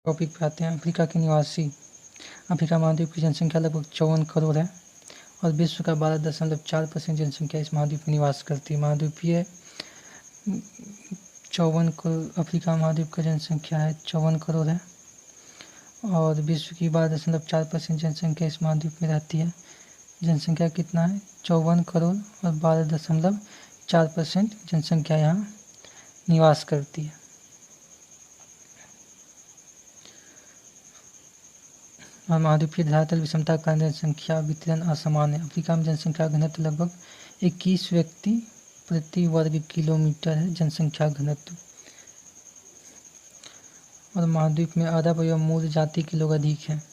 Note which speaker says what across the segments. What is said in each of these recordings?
Speaker 1: Topic पे आते हैं। अफ्रीका के निवासी। अफ्रीका महाद्वीप की जनसंख्या लगभग 54 करोड़ है और विश्व का 12.4% जनसंख्या इस महाद्वीप में निवास करती है। महाद्वीपीय 54 करोड़ अफ्रीका महाद्वीप का जनसंख्या है 54 करोड़ है और विश्व की 12.4% जनसंख्या इस महाद्वीप में रहती है। जनसंख्या कितना है? 54 करोड़ और 12.4% जनसंख्या यहाँ निवास करती है। और महाद्वीपीय धरातल विषमता का जनसंख्या वितरण असमान है। अफ्रीका में जनसंख्या घनत्व लगभग 21 व्यक्ति प्रति वर्ग किलोमीटर है जनसंख्या घनत्व। और महाद्वीप में अरब एवं मूर जाति के लोग अधिक हैं।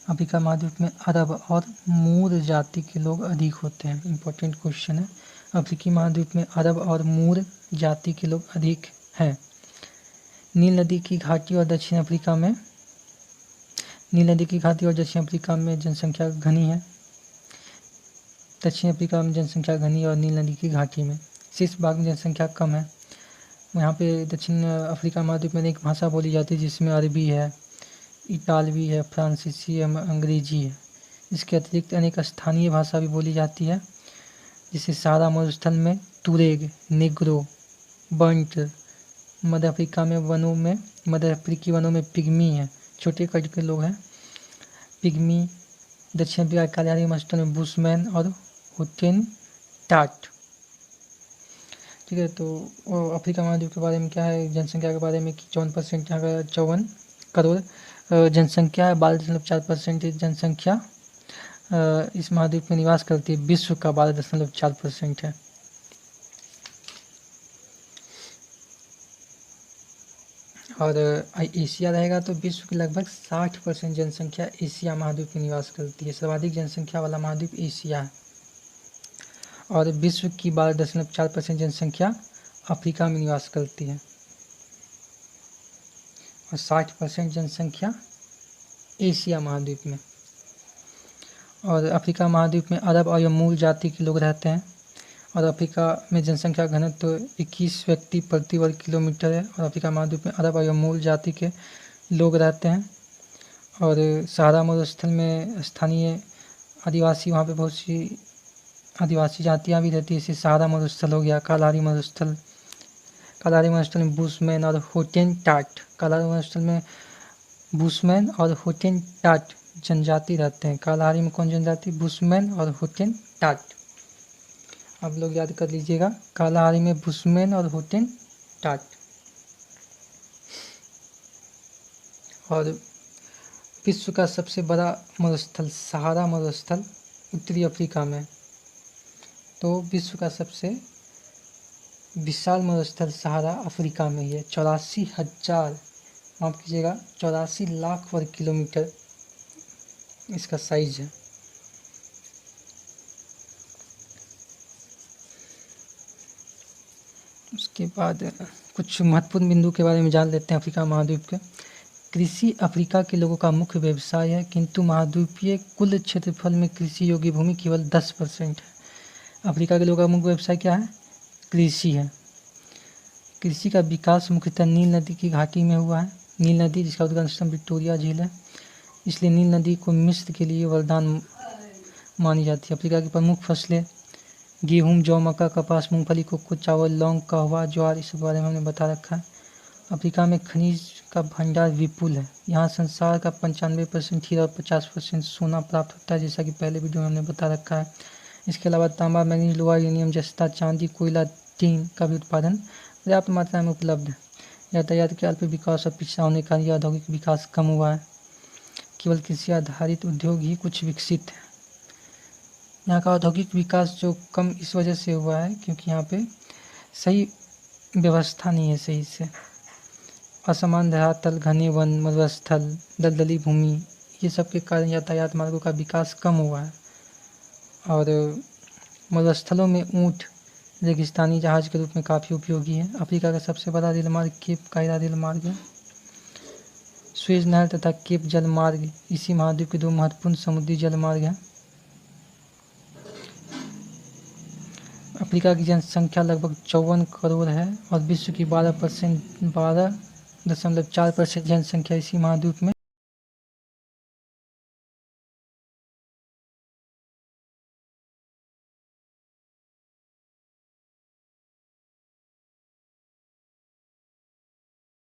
Speaker 1: अफ्रीका महाद्वीप में अरब और मूर जाति के लोग अधिक होते हैं। इम्पोर्टेंट क्वेश्चन है। अफ्रीकी महाद्वीप में अरब और मूर जाति के लोग अधिक हैं। नील नदी की घाटी और दक्षिण अफ्रीका में जनसंख्या घनी है। दक्षिण अफ्रीका में जनसंख्या घनी और नील नदी की घाटी में। शेष भाग में जनसंख्या कम है। यहाँ पे दक्षिण अफ्रीका महाद्वीप में एक भाषा बोली जाती है जिसमें अरबी है, इतालवी है, फ्रांसीसी है, अंग्रेजी है। इसके अतिरिक्त अनेक स्थानीय भाषा भी बोली जाती है जिसे सहारा मरुस्थल में तुरेग, नेग्रो, बंट। मध्य अफ्रीकी वनों में पिग्मी है, छोटे कद के लोग हैं पिग्मी। दक्षिण अफ्रीका के कालिहारी मरुस्थल में बुशमैन और होटेनटाट। ठीक है, तो अफ्रीका महाद्वीप के बारे में क्या है, जनसंख्या के बारे में कि 54% यहाँ का 54 करोड़ जनसंख्या है। 12.4% जनसंख्या इस महाद्वीप में निवास करती है। विश्व का 12.4% है। और एशिया रहेगा तो विश्व की लगभग 60% जनसंख्या एशिया महाद्वीप में निवास करती है। सर्वाधिक जनसंख्या वाला महाद्वीप एशिया है और विश्व की 12.4% जनसंख्या अफ्रीका में निवास करती है और 60% जनसंख्या एशिया महाद्वीप में। और अफ्रीका महाद्वीप में अरब और मूल जाति के लोग रहते हैं और अफ्रीका में जनसंख्या घनत्व 21 व्यक्ति प्रति वर्ग किलोमीटर है और अफ्रीका महाद्वीप में अरब और मूल जाति के लोग रहते हैं। और सहारा मरुस्थल में स्थानीय आदिवासी, वहाँ पे बहुत सी आदिवासी जातियाँ भी रहती है। जैसे सहारा मरुस्थल हो गया, कालाहारी मरुस्थल में बुशमैन और होटेनटाट। कालाहारी मरुस्थल में बुशमैन और होटेनटाट जनजाति रहते हैं। कालाहारी में कौन जनजाति? बुशमैन और होटेनटाट। आप लोग याद कर लीजिएगा, कालाहारी में बुशमैन और होटेनटाट। और विश्व का सबसे बड़ा मरुस्थल सहारा मरुस्थल उत्तरी अफ्रीका में। तो विश्व का सबसे विशाल मरुस्थल सहारा अफ्रीका में ही है। 84,000, माफ कीजिएगा, 84 लाख वर्ग किलोमीटर इसका साइज है। उसके बाद कुछ महत्वपूर्ण बिंदु के बारे में जान लेते हैं अफ्रीका महाद्वीप के। कृषि अफ्रीका के लोगों का मुख्य व्यवसाय है, किंतु महाद्वीपीय कुल क्षेत्रफल में कृषि योग्य भूमि केवल 10% है। अफ्रीका के लोगों का मुख्य व्यवसाय क्या है? कृषि है। कृषि का विकास मुख्यतः नील नदी की घाटी में हुआ है। नील नदी जिसका उद्गम स्थल विक्टोरिया झील है, इसलिए नील नदी को मिस्र के लिए वरदान मानी जाती है। अफ्रीका की प्रमुख फसलें गेहूँ, जौ, मक्का, कपास, मूंगफली, कोको, चावल, लौंग, कहवा, ज्वार, इस बारे में हमने बता रखा है। अफ्रीका में खनिज का भंडार विपुल है। यहाँ संसार का 95% हीरा और 50% सोना प्राप्त होता है, जैसा कि पहले वीडियो में हमने बता रखा है। इसके अलावा तांबा, मैंगनीज, लोहा, यूरेनियम, जस्ता, चांदी, कोयला, टीन का भी उत्पादन पर्याप्त मात्रा में उपलब्ध है। यातायात के अल्प विकास और पिछड़ा होने के कारण यह औद्योगिक विकास कम हुआ है। केवल कृषि आधारित उद्योग ही कुछ विकसित है। यहाँ का औद्योगिक विकास जो कम इस वजह से हुआ है क्योंकि यहाँ पे सही व्यवस्था नहीं है सही से। असमान धरातल, घने वन, मरुस्थल, दलदली भूमि, ये सब के कारण यातायात मार्गों का विकास कम हुआ है। और मरुस्थलों में ऊँट रेगिस्तानी जहाज के रूप में काफ़ी उपयोगी है। अफ्रीका का सबसे बड़ा रेल मार्ग केप कायरा रेल मार्ग है। सुएज नहर तथा केप जल मार्ग इसी महाद्वीप के दो महत्वपूर्ण समुद्री जल मार्ग हैं। अफ्रीका की जनसंख्या लगभग 54 करोड़ है और विश्व की 12 4.4% जनसंख्या इसी महाद्वीप में